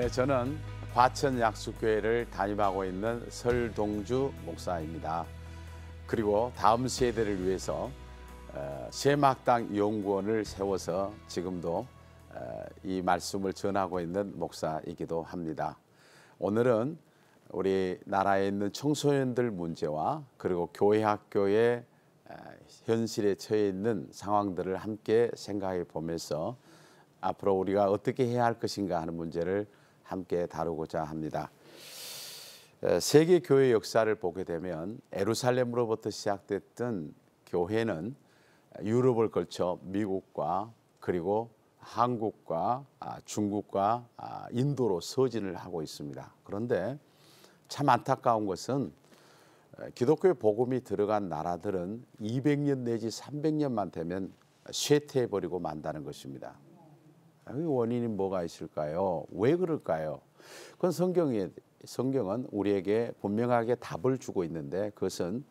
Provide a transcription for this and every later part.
저는 과천약수교회를 담임하고 있는 설동주 목사입니다. 그리고 다음 세대를 위해서 세막당 연구원을 세워서 지금도 이 말씀을 전하고 있는 목사이기도 합니다. 오늘은 우리 나라에 있는 청소년들 문제와 그리고 교회 학교의 현실에 처해 있는 상황들을 함께 생각해 보면서 앞으로 우리가 어떻게 해야 할 것인가 하는 문제를 함께 다루고자 합니다. 세계 교회 역사를 보게 되면 예루살렘으로부터 시작됐던 교회는 유럽을 걸쳐 미국과 그리고 한국과 중국과 인도로 서진을 하고 있습니다. 그런데 참 안타까운 것은 기독교의 복음이 들어간 나라들은 200년 내지 300년만 되면 쇠퇴해버리고 만다는 것입니다. 그 원인이 뭐가 있을까요? 왜 그럴까요? 그건 성경은 우리에게 분명하게 답을 주고 있는데, 그것은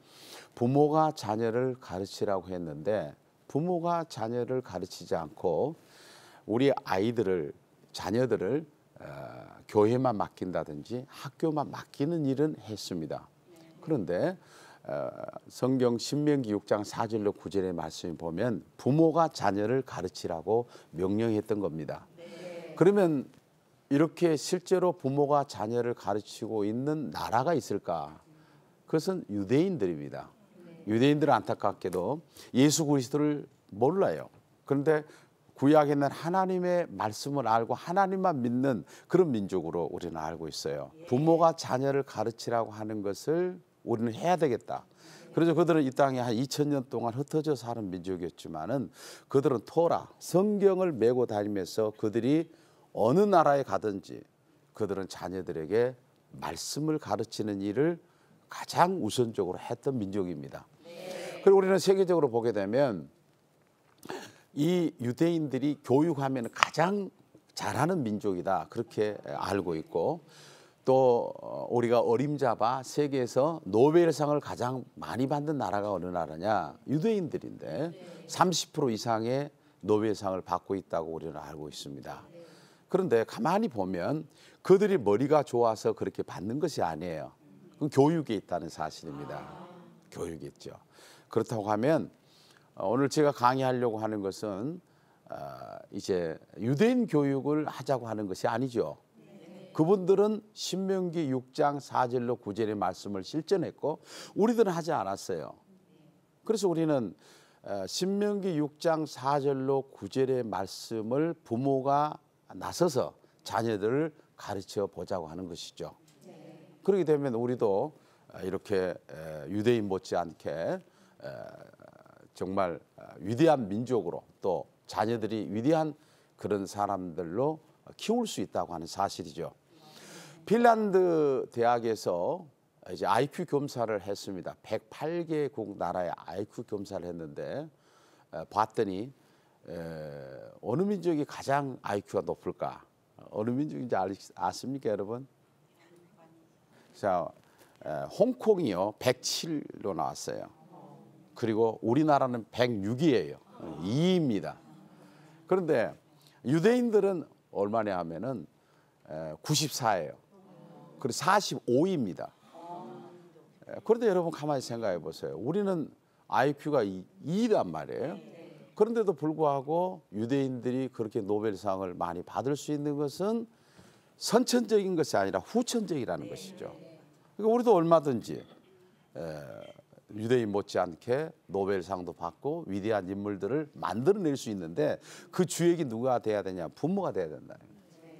부모가 자녀를 가르치라고 했는데 부모가 자녀를 가르치지 않고 우리 자녀들을 교회만 맡긴다든지 학교만 맡기는 일은 했습니다. 그런데 성경 신명기 6장 4절로 9절의 말씀을 보면 부모가 자녀를 가르치라고 명령했던 겁니다. 그러면 이렇게 실제로 부모가 자녀를 가르치고 있는 나라가 있을까? 그것은 유대인들입니다. 유대인들은 안타깝게도 예수 그리스도를 몰라요. 그런데 구약에 있는 하나님의 말씀을 알고 하나님만 믿는 그런 민족으로 우리는 알고 있어요. 부모가 자녀를 가르치라고 하는 것을 우리는 해야 되겠다. 그래서 그들은 이 땅에 한 2000년 동안 흩어져 사는 민족이었지만은 그들은 토라, 성경을 메고 다니면서 그들이 어느 나라에 가든지 그들은 자녀들에게 말씀을 가르치는 일을 가장 우선적으로 했던 민족입니다. 그리고 우리는 세계적으로 보게 되면 이 유대인들이 교육하면 가장 잘하는 민족이다, 그렇게 알고 있고, 또 우리가 어림잡아 세계에서 노벨상을 가장 많이 받는 나라가 어느 나라냐? 유대인들인데 30% 이상의 노벨상을 받고 있다고 우리는 알고 있습니다. 그런데 가만히 보면 그들이 머리가 좋아서 그렇게 받는 것이 아니에요. 그건 교육에 있다는 사실입니다. 교육이 있죠. 그렇다고 하면 오늘 제가 강의하려고 하는 것은 이제 유대인 교육을 하자고 하는 것이 아니죠. 그분들은 신명기 6장 4절로 9절의 말씀을 실천했고 우리들은 하지 않았어요. 그래서 우리는 신명기 6장 4절로 9절의 말씀을 부모가 나서서 자녀들을 가르쳐 보자고 하는 것이죠. 그렇게 되면 우리도 이렇게 유대인 못지않게 정말 위대한 민족으로, 또 자녀들이 위대한 그런 사람들로 키울 수 있다고 하는 사실이죠. 핀란드 대학에서 이제 IQ 검사를 했습니다. 108개국 나라의 IQ 검사를 했는데 봤더니 어느 민족이 가장 IQ가 높을까? 어느 민족인지 아십니까, 여러분? 자, 홍콩이요 107로 나왔어요. 그리고 우리나라는 106이에요. 2위입니다. 그런데 유대인들은 얼마냐 하면은 94예요. 그리고 45위입니다. 그런데 여러분 가만히 생각해 보세요. 우리는 IQ가 2위란 말이에요. 그런데도 불구하고 유대인들이 그렇게 노벨상을 많이 받을 수 있는 것은 선천적인 것이 아니라 후천적이라는 것이죠. 그러니까 우리도 얼마든지 유대인 못지않게 노벨상도 받고 위대한 인물들을 만들어낼 수 있는데 그 주역이 누가 돼야 되냐? 부모가 돼야 된다는 거예요.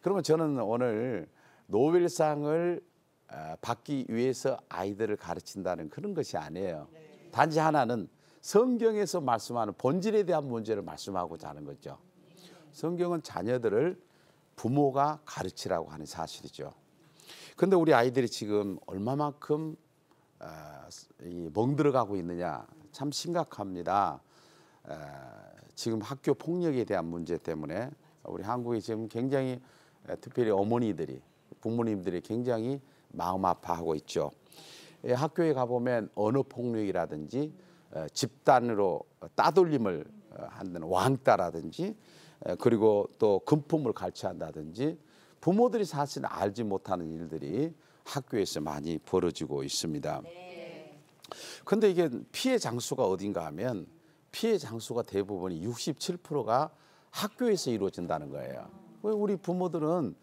그러면 저는 오늘 노벨상을 받기 위해서 아이들을 가르친다는 그런 것이 아니에요. 단지 하나는 성경에서 말씀하는 본질에 대한 문제를 말씀하고자 하는 거죠. 성경은 자녀들을 부모가 가르치라고 하는 사실이죠. 그런데 우리 아이들이 지금 얼마만큼 멍들어가고 있느냐, 참 심각합니다. 지금 학교 폭력에 대한 문제 때문에 우리 한국이 지금 굉장히, 특별히 어머니들이, 부모님들이 굉장히 마음 아파하고 있죠. 학교에 가보면 언어 폭력이라든지 집단으로 따돌림을 하는 왕따라든지 그리고 또 금품을 갈취한다든지 부모들이 사실 알지 못하는 일들이 학교에서 많이 벌어지고 있습니다. 근데 이게 피해 장소가 어딘가 하면 피해 장소가 대부분이 67%가 학교에서 이루어진다는 거예요. 왜 우리 부모들은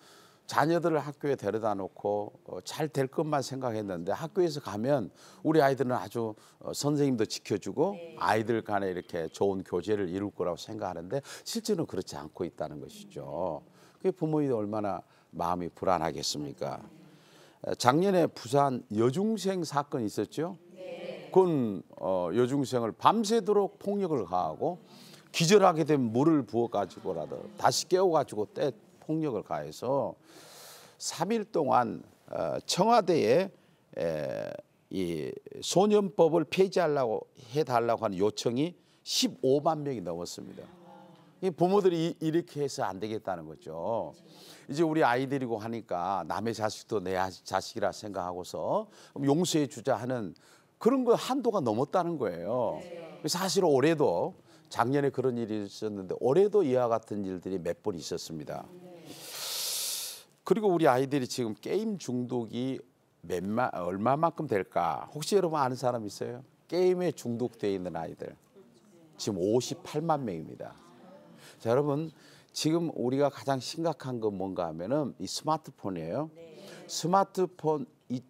자녀들을 학교에 데려다 놓고 잘 될 것만 생각했는데 학교에서 가면 우리 아이들은 아주 선생님도 지켜주고 아이들 간에 이렇게 좋은 교제를 이룰 거라고 생각하는데 실제로는 그렇지 않고 있다는 것이죠. 그게 부모님이 얼마나 마음이 불안하겠습니까? 작년에 부산 여중생 사건이 있었죠. 군 여중생을 밤새도록 폭력을 가하고 기절하게 되면 물을 부어가지고라도 다시 깨워가지고 폭력을 가해서 3일 동안 청와대에 이 소년법을 폐지하려고 해달라고 하는 요청이 15만 명이 넘었습니다. 이 부모들이 이렇게 해서 안 되겠다는 거죠. 이제 우리 아이들이고 하니까 남의 자식도 내 자식이라 생각하고서 용서해 주자 하는 그런 거 한도가 넘었다는 거예요. 사실 올해도 작년에 그런 일이 있었는데 올해도 이와 같은 일들이 몇 번 있었습니다. 그리고 우리 아이들이 지금 게임 중독이 얼마만큼 될까? 혹시 여러분 아는 사람 있어요? 게임에 중독되어 있는 아이들 지금 58만 명입니다. 자, 여러분 지금 우리가 가장 심각한 건 뭔가 하면은 이 스마트폰이에요. 스마트폰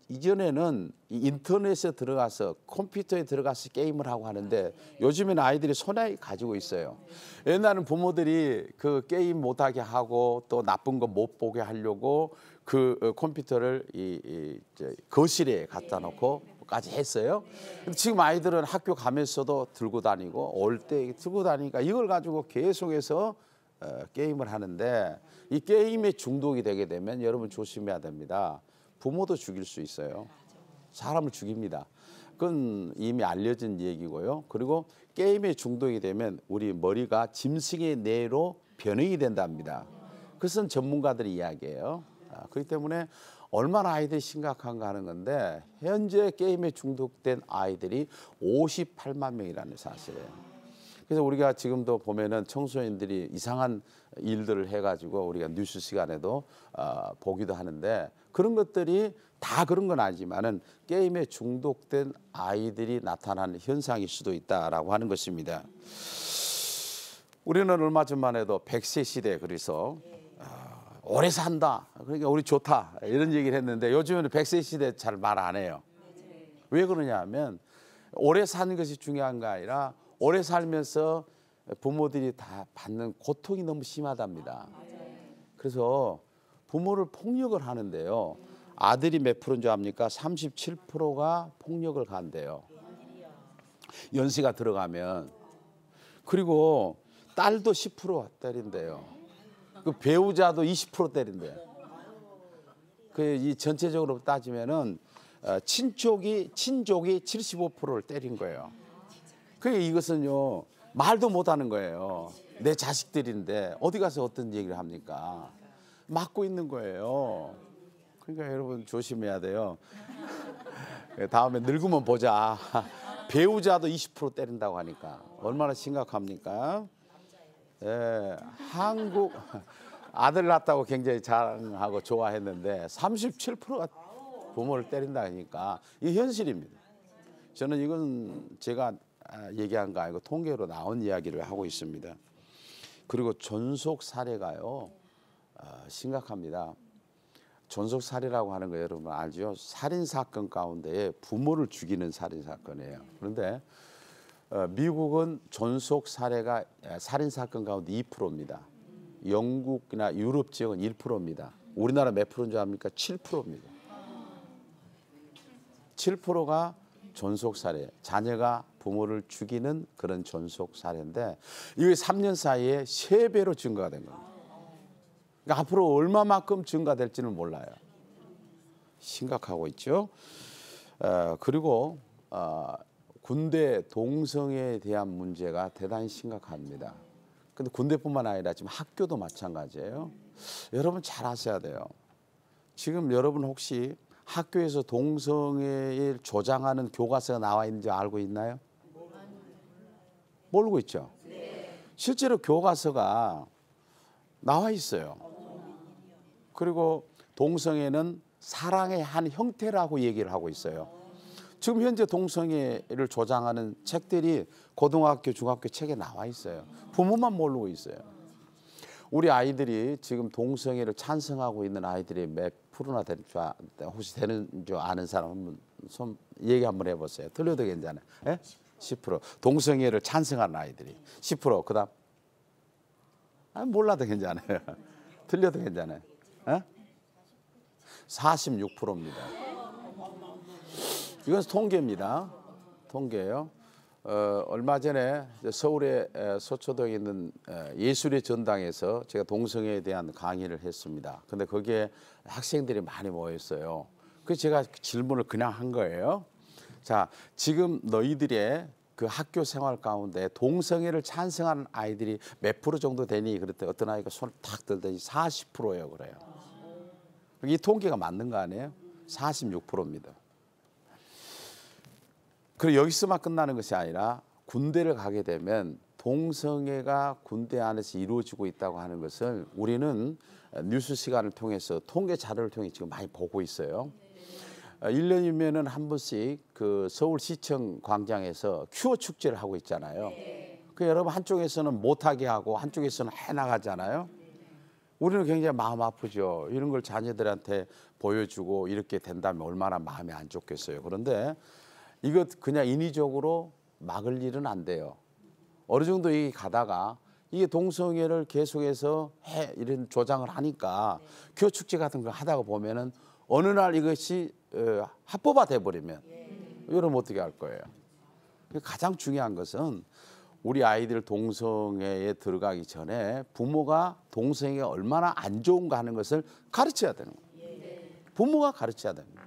이전에는 인터넷에 들어가서 컴퓨터에 들어가서 게임을 하고 하는데 요즘에는 아이들이 손에 가지고 있어요. 옛날에는 부모들이 그 게임 못하게 하고 또 나쁜 거 못 보게 하려고 그 컴퓨터를 거실에 갖다 놓고까지 했어요. 근데 지금 아이들은 학교 가면서도 들고 다니고 올 때 들고 다니니까 이걸 가지고 계속해서 게임을 하는데 이 게임에 중독이 되게 되면 여러분 조심해야 됩니다. 부모도 죽일 수 있어요. 사람을 죽입니다. 그건 이미 알려진 얘기고요. 그리고 게임에 중독이 되면 우리 머리가 짐승의 뇌로 변형이 된답니다. 그것은 전문가들의 이야기예요. 그렇기 때문에 얼마나 아이들이 심각한가 하는 건데 현재 게임에 중독된 아이들이 58만 명이라는 사실이에요. 그래서 우리가 지금도 보면은 청소년들이 이상한 일들을 해가지고 우리가 뉴스 시간에도 보기도 하는데 그런 것들이 다 그런 건 아니지만은 게임에 중독된 아이들이 나타나는 현상일 수도 있다라고 하는 것입니다. 우리는 얼마 전만 해도 100세 시대 그래서 오래 산다. 그러니까 우리 좋다. 이런 얘기를 했는데 요즘에는 100세 시대 잘 말 안 해요. 왜 그러냐 하면 오래 사는 것이 중요한 게 아니라 오래 살면서 부모들이 다 받는 고통이 너무 심하답니다. 그래서 부모를 폭력을 하는데요. 아들이 몇 프로인 줄 압니까? 37%가 폭력을 간대요. 연세가 들어가면. 그리고 딸도 10% 때린대요. 그 배우자도 20% 때린대요. 이 전체적으로 따지면은 친족이 75%를 때린 거예요. 그러니까 이것은요 말도 못하는 거예요. 내 자식들인데 어디 가서 어떤 얘기를 합니까? 맞고 있는 거예요. 그러니까 여러분 조심해야 돼요. 다음에 늙으면 보자. 배우자도 20% 때린다고 하니까 얼마나 심각합니까? 예, 한국 아들 낳았다고 굉장히 자랑하고 좋아했는데 37%가 부모를 때린다 하니까 이게 현실입니다. 저는 이건 제가 얘기한 거 아니고 통계로 나온 이야기를 하고 있습니다. 그리고 존속 사례가요 심각합니다. 존속 살해라고 하는 거 여러분 알죠? 살인 사건 가운데 부모를 죽이는 살인 사건이에요. 그런데 미국은 존속 살해가 살인 사건 가운데 2%입니다. 영국이나 유럽 지역은 1%입니다. 우리나라 몇 프로인 줄 압니까? 7%입니다. 7%가 존속 살해, 자녀가 부모를 죽이는 그런 존속 살해인데 이게 3년 사이에 3배로 증가가 된 겁니다. 그러니까 앞으로 얼마만큼 증가될지는 몰라요. 심각하고 있죠. 그리고 군대 동성애에 대한 문제가 대단히 심각합니다. 근데 군대뿐만 아니라 지금 학교도 마찬가지예요. 여러분 잘 아셔야 돼요. 지금 여러분 혹시 학교에서 동성애를 조장하는 교과서가 나와 있는지 알고 있나요? 모르고 있죠. 실제로 교과서가 나와 있어요. 그리고 동성애는 사랑의 한 형태라고 얘기를 하고 있어요. 지금 현재 동성애를 조장하는 책들이 고등학교, 중학교 책에 나와 있어요. 부모만 모르고 있어요. 우리 아이들이 지금 동성애를 찬성하고 있는 아이들이 몇 프로나 되는 줄 혹시 되는 줄 아는 사람 한번 손 얘기 한번 해보세요. 틀려도 괜찮아요. 예? 10%. 동성애를 찬성하는 아이들이 10%. 그다음 몰라도 괜찮아요. 틀려도 괜찮아요. 예? 46%입니다. 이건 통계입니다. 통계예요. 얼마 전에 서울의 서초동에 있는 예술의 전당에서 제가 동성애에 대한 강의를 했습니다. 근데 거기에 학생들이 많이 모였어요. 그래서 제가 질문을 그냥 한 거예요. 자, 지금 너희들의 그 학교 생활 가운데 동성애를 찬성하는 아이들이 몇 프로 정도 되니? 그랬더니 어떤 아이가 손을 탁 들더니 40%예요. 그래요. 이 통계가 맞는 거 아니에요? 46%입니다. 그리고 여기서만 끝나는 것이 아니라 군대를 가게 되면 동성애가 군대 안에서 이루어지고 있다고 하는 것을 우리는 뉴스 시간을 통해서 통계 자료를 통해 지금 많이 보고 있어요. 1년이면은 한 번씩 그 서울시청 광장에서 큐어 축제를 하고 있잖아요. 그 여러분 한쪽에서는 못하게 하고 한쪽에서는 해나가잖아요. 우리는 굉장히 마음 아프죠. 이런 걸 자녀들한테 보여주고 이렇게 된다면 얼마나 마음이 안 좋겠어요. 그런데 이것 그냥 인위적으로 막을 일은 안 돼요. 어느 정도 이 가다가 이게 동성애를 계속해서 이런 조장을 하니까 큐어 축제 같은 거 하다가 보면은 어느 날 이것이 합법화 돼버리면 이러면 어떻게 할 거예요? 가장 중요한 것은 우리 아이들 동성애에 들어가기 전에 부모가 동성애가 얼마나 안 좋은가 하는 것을 가르쳐야 되는 거예요. 부모가 가르쳐야 됩니다.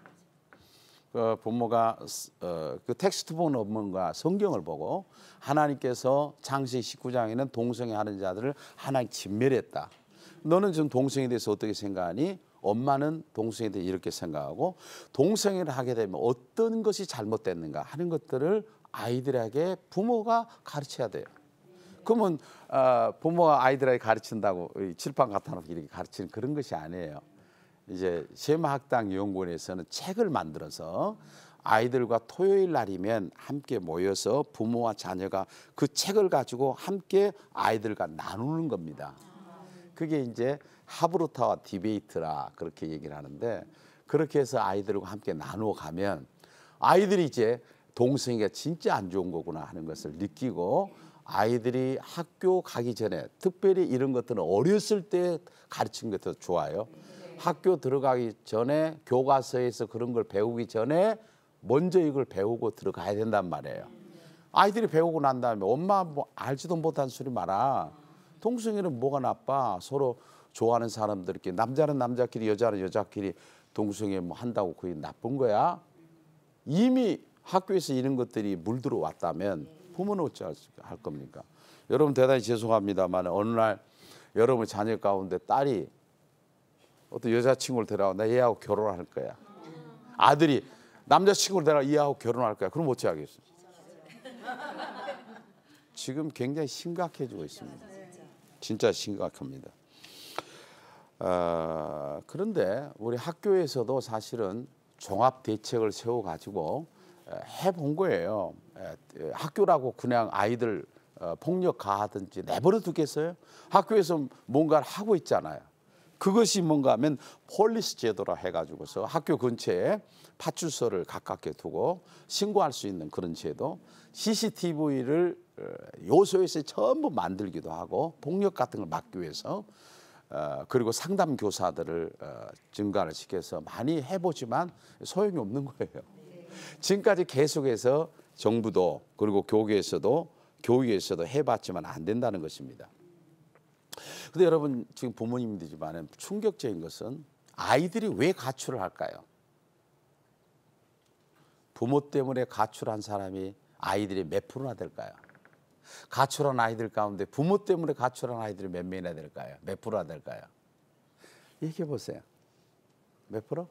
부모가 그 텍스트북 논문과 성경을 보고 하나님께서 창세기 19장에는 동성애 하는 자들을 하나님 진멸했다. 너는 지금 동성애에 대해서 어떻게 생각하니? 엄마는 동성애에 대해 이렇게 생각하고 동성애를 하게 되면 어떤 것이 잘못됐는가 하는 것들을 아이들에게 부모가 가르쳐야 돼요. 그러면 부모가 아이들에게 가르친다고 칠판 갖다 놓고 이렇게 가르치는 그런 것이 아니에요. 이제 쉐마학당 연구원에서는 책을 만들어서 아이들과 토요일 날이면 함께 모여서 부모와 자녀가 그 책을 가지고 함께 아이들과 나누는 겁니다. 그게 이제 하브루타와 디베이트라 그렇게 얘기를 하는데 그렇게 해서 아이들과 함께 나누어 가면 아이들이 이제 동성애가 진짜 안 좋은 거구나 하는 것을 느끼고 아이들이 학교 가기 전에 특별히 이런 것들은 어렸을 때 가르치는 게 더 좋아요. 학교 들어가기 전에 교과서에서 그런 걸 배우기 전에 먼저 이걸 배우고 들어가야 된단 말이에요. 아이들이 배우고 난 다음에 엄마 뭐 알지도 못한 소리 마라. 동성애는 뭐가 나빠? 서로 좋아하는 사람들끼리 남자는 남자끼리 여자는 여자끼리 동성애 뭐 한다고 그게 나쁜 거야? 이미 학교에서 이런 것들이 물들어 왔다면 부모는 어찌 할 겁니까? 여러분 대단히 죄송합니다만 어느 날 여러분 자녀 가운데 딸이 어떤 여자친구를 데려와 나 얘하고 결혼할 거야. 아들이 남자친구를 데려와 얘하고 결혼할 거야. 그럼 어찌 하겠어? 지금 굉장히 심각해지고 있습니다. 진짜 심각합니다. 그런데 우리 학교에서도 사실은 종합 대책을 세워가지고 해본 거예요. 학교라고 그냥 아이들 폭력 가하든지 내버려 두겠어요? 학교에서 뭔가를 하고 있잖아요. 그것이 뭔가 하면 폴리스 제도라 해가지고서 학교 근처에 파출소를 가깝게 두고 신고할 수 있는 그런 제도, CCTV를 요소에서 전부 만들기도 하고 폭력 같은 걸 막기 위해서 그리고 상담 교사들을 증가를 시켜서 많이 해보지만 소용이 없는 거예요. 지금까지 계속해서 정부도 그리고 교계에서도 교육에서도 해봤지만 안 된다는 것입니다. 근데 여러분 지금 부모님들이지만 충격적인 것은 아이들이 왜 가출을 할까요? 부모 때문에 가출한 사람이 아이들이 몇 프로나 될까요? 가출한 아이들 가운데 부모 때문에 가출한 아이들이 몇 명이나 될까요? 몇 프로나 될까요? 얘기해 보세요. 몇 프로?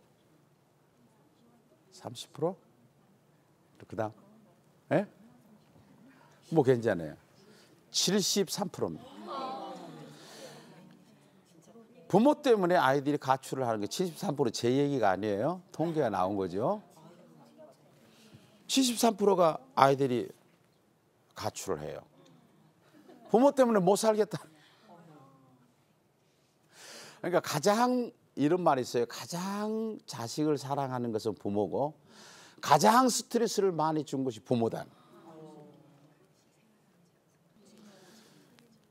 30%? 그다음? 예? 뭐 괜찮아요. 73%입니다. 부모 때문에 아이들이 가출을 하는 게 73%제 얘기가 아니에요. 통계가 나온 거죠. 73%가 아이들이 가출을 해요. 부모 때문에 못 살겠다. 그러니까 가장 이런 말이 있어요. 가장 자식을 사랑하는 것은 부모고 가장 스트레스를 많이 준 것이 부모다.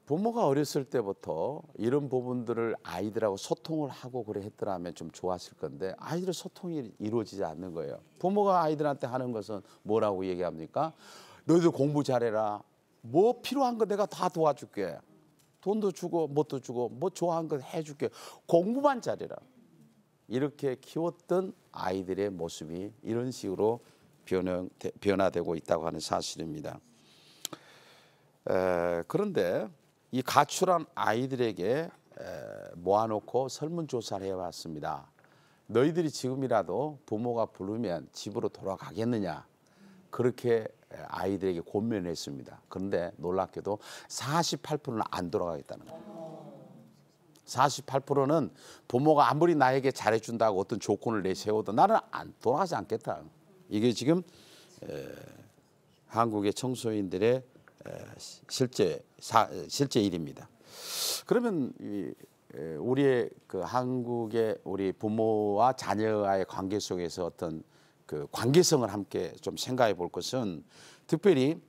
부모가 어렸을 때부터 이런 부분들을 아이들하고 소통을 하고 그래 했더라면 좀 좋았을 건데 아이들의 소통이 이루어지지 않는 거예요. 부모가 아이들한테 하는 것은 뭐라고 얘기합니까? 너희들 공부 잘해라. 뭐 필요한 거 내가 다 도와줄게. 돈도 주고 뭣도 주고 뭐 좋아하는 거 해줄게. 공부만 잘해라. 이렇게 키웠던 아이들의 모습이 이런 식으로 변화되고 있다고 하는 사실입니다. 그런데 이 가출한 아이들에게 모아놓고 설문조사를 해봤습니다. 너희들이 지금이라도 부모가 부르면 집으로 돌아가겠느냐. 그렇게 아이들에게 권면했습니다. 그런데 놀랍게도 48%는 안 돌아가겠다는 거예요. 48%는 부모가 아무리 나에게 잘해준다고 어떤 조건을 내세워도 나는 안 돌아가지 않겠다. 이게 지금 한국의 청소년들의 실제 일입니다. 그러면 우리의 그 한국의 우리 부모와 자녀와의 관계 속에서 어떤 그 관계성을 함께 좀 생각해 볼 것은 특별히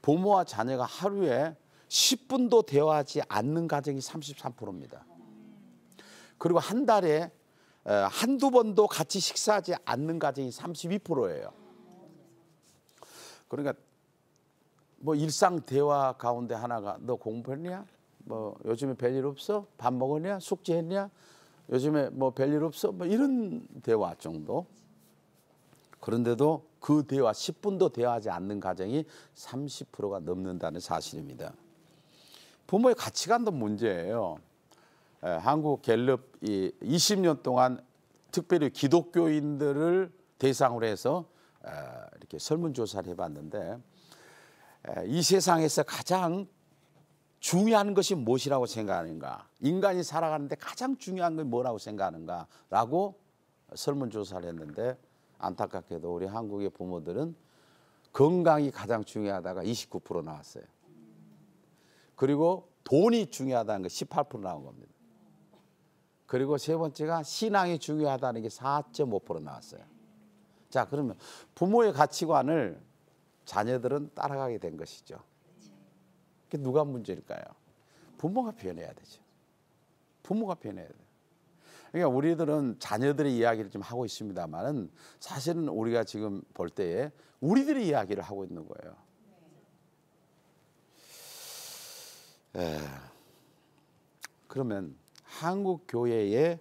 부모와 자녀가 하루에 10분도 대화하지 않는 가정이 33%입니다. 그리고 한 달에 한두 번도 같이 식사하지 않는 가정이 32%예요. 그러니까 뭐 일상 대화 가운데 하나가 너 공부했냐? 뭐 요즘에 별일 없어? 밥 먹었냐? 숙제했냐? 요즘에 뭐 별일 없어? 뭐 이런 대화 정도. 그런데도 그 대화 10분도 대화하지 않는 가정이 30%가 넘는다는 사실입니다. 부모의 가치관도 문제예요. 한국 갤럽 20년 동안 특별히 기독교인들을 대상으로 해서 이렇게 설문조사를 해봤는데 이 세상에서 가장 중요한 것이 무엇이라고 생각하는가? 인간이 살아가는데 가장 중요한 건 뭐라고 생각하는가라고 설문조사를 했는데 안타깝게도 우리 한국의 부모들은 건강이 가장 중요하다가 29% 나왔어요. 그리고 돈이 중요하다는 게 18% 나온 겁니다. 그리고 세 번째가 신앙이 중요하다는 게 4.5% 나왔어요. 자, 그러면 부모의 가치관을 자녀들은 따라가게 된 것이죠. 그게 누가 문제일까요? 부모가 변해야 되죠. 부모가 변해야 돼요. 그러니까 우리들은 자녀들의 이야기를 좀 하고 있습니다만은 사실은 우리가 지금 볼 때에 우리들의 이야기를 하고 있는 거예요. 그러면 한국 교회의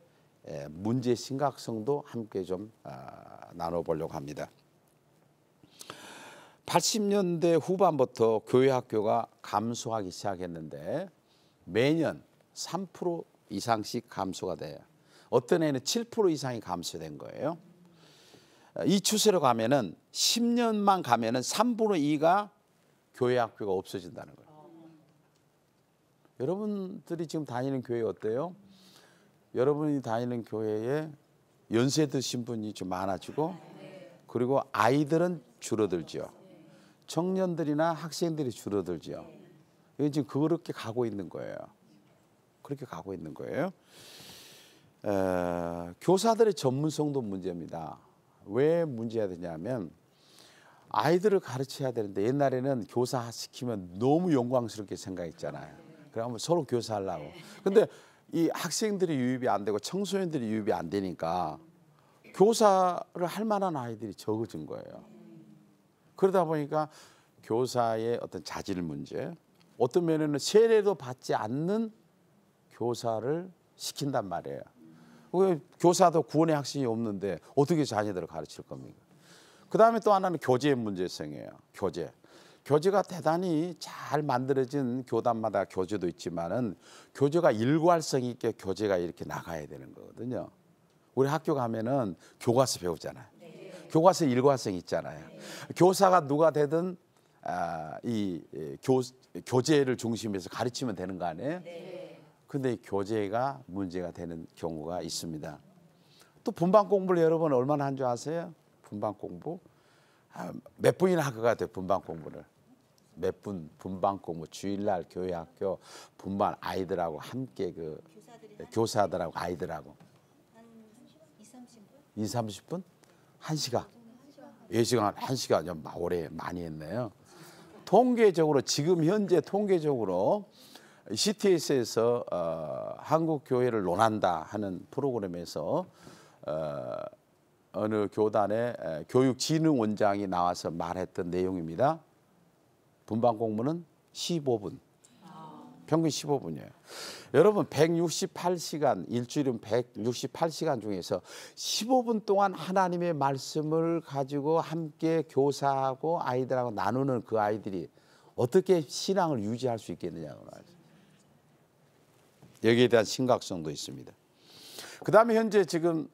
문제 심각성도 함께 좀 나눠보려고 합니다. 80년대 후반부터 교회 학교가 감소하기 시작했는데 매년 3% 이상씩 감소가 돼요. 어떤 해는 7% 이상이 감소된 거예요. 이 추세로 가면은 10년만 가면은 3분의 2가 교회 학교가 없어진다는 거예요. 여러분들이 지금 다니는 교회 어때요? 여러분이 다니는 교회에 연세 드신 분이 좀 많아지고 그리고 아이들은 줄어들죠. 청년들이나 학생들이 줄어들죠. 이건 지금 그렇게 가고 있는 거예요. 그렇게 가고 있는 거예요. 교사들의 전문성도 문제입니다. 왜 문제가 되냐면 아이들을 가르쳐야 되는데 옛날에는 교사 시키면 너무 영광스럽게 생각했잖아요. 그러면 서로 교사하려고. 근데 이 학생들이 유입이 안 되고 청소년들이 유입이 안 되니까 교사를 할 만한 아이들이 적어진 거예요. 그러다 보니까 교사의 어떤 자질 문제, 어떤 면에는 세례도 받지 않는 교사를 시킨단 말이에요. 교사도 구원의 확신이 없는데 어떻게 자녀들을 가르칠 겁니까? 그 다음에 또 하나는 교재의 문제성이에요. 교재가 대단히 잘 만들어진 교단마다 교재도 있지만은 교재가 일관성 있게 교재가 이렇게 나가야 되는 거거든요. 우리 학교 가면은 교과서 배우잖아요. 교과서 일관성 있잖아요. 교사가 누가 되든 이 교재를 중심에서 가르치면 되는 거 아니에요? 근데 교재가 문제가 되는 경우가 있습니다. 또 분반 공부를 여러분 얼마나 한 줄 아세요? 분반 공부 몇 분이나 할 것 같아요. 분반 공부를 몇 분 분반 공부 주일날 교회 학교 분반 아이들하고 함께 그 교사들하고 아이들하고 한 2, 30분? 1시간. 예시간 1시간 좀 오래 많이 했네요. 통계적으로 지금 현재 통계적으로 CTS에서 한국 교회를 논한다 하는 프로그램에서 어느 교단의 교육진흥원장이 나와서 말했던 내용입니다. 분반 공부는 15분. 평균 15분이에요. 여러분 168시간, 일주일은 168시간 중에서 15분 동안 하나님의 말씀을 가지고 함께 교사하고 아이들하고 나누는 그 아이들이 어떻게 신앙을 유지할 수 있겠느냐고 말이죠. 여기에 대한 심각성도 있습니다. 그 다음에 현재 지금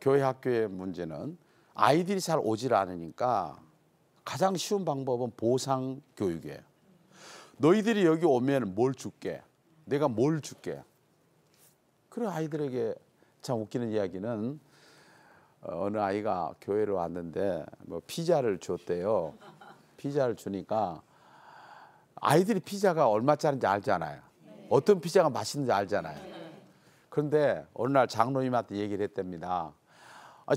교회 학교의 문제는 아이들이 잘 오질 않으니까 가장 쉬운 방법은 보상 교육이에요. 너희들이 여기 오면 뭘 줄게? 내가 뭘 줄게? 그런 아이들에게 참 웃기는 이야기는 어느 아이가 교회로 왔는데 뭐 피자를 줬대요. 피자를 주니까 아이들이 피자가 얼마짜리인지 알잖아요. 어떤 피자가 맛있는지 알잖아요. 그런데 어느 날 장로님한테 얘기를 했답니다.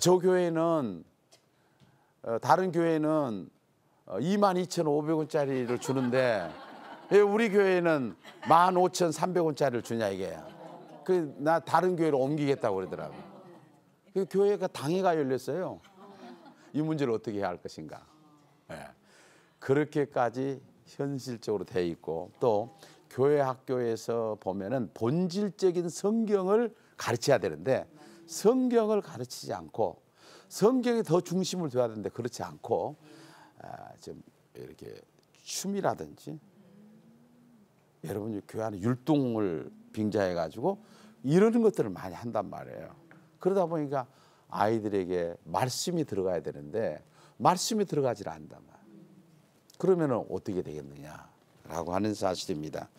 저 교회는 다른 교회는 22,500원짜리를 주는데 왜 우리 교회는 15,300원짜리를 주냐 이게. 나 다른 교회로 옮기겠다고 그러더라고요. 그 교회가 당회가 열렸어요. 이 문제를 어떻게 해야 할 것인가. 네. 그렇게까지 현실적으로 돼 있고 또 교회 학교에서 보면은 본질적인 성경을 가르쳐야 되는데 성경을 가르치지 않고 성경에 더 중심을 둬야 되는데 그렇지 않고 좀 이렇게 춤이라든지 여러분이 교회 안에 율동을 빙자해 가지고 이러는 것들을 많이 한단 말이에요. 그러다 보니까 아이들에게 말씀이 들어가야 되는데 말씀이 들어가지 않는단 말이에요. 그러면 어떻게 되겠느냐라고 하는 사실입니다.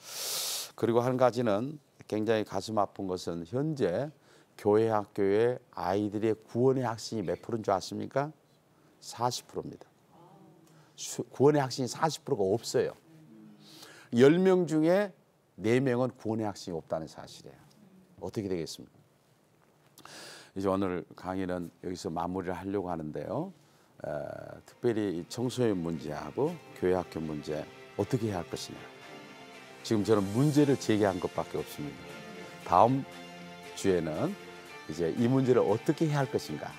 그리고 한 가지는 굉장히 가슴 아픈 것은 현재 교회 학교에 아이들의 구원의 학생이 몇 프로인 줄 아십니까? 40%입니다. 구원의 학생이 40%가 없어요. 10명 중에 4명은 구원의 학생이 없다는 사실이에요. 어떻게 되겠습니까? 이제 오늘 강의는 여기서 마무리를 하려고 하는데요. 특별히 이 청소년 문제하고 교회 학교 문제 어떻게 해야 할 것이냐. 지금 저는 문제를 제기한 것밖에 없습니다. 다음 주에는 이제 이 문제를 어떻게 해야 할 것인가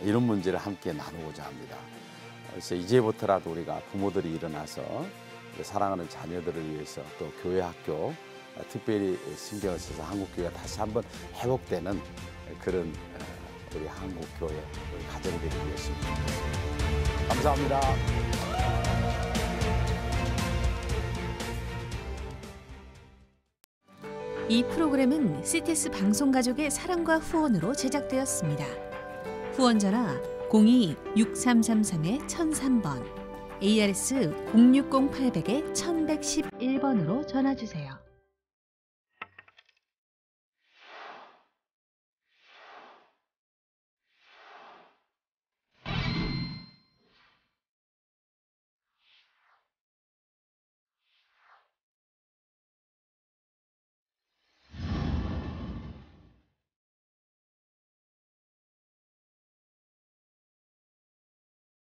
이런 문제를 함께 나누고자 합니다. 그래서 이제부터라도 우리가 부모들이 일어나서 사랑하는 자녀들을 위해서 또 교회 학교 특별히 신경을 써서 한국교회가 다시 한번 회복되는 그런 우리 한국교회 우리 가정이 되기 위해서입니다. 감사합니다. 이 프로그램은 CTS 방송가족의 사랑과 후원으로 제작되었습니다. 후원 전화 02-6333-1003번, ARS 060-800-1111번으로 전화주세요.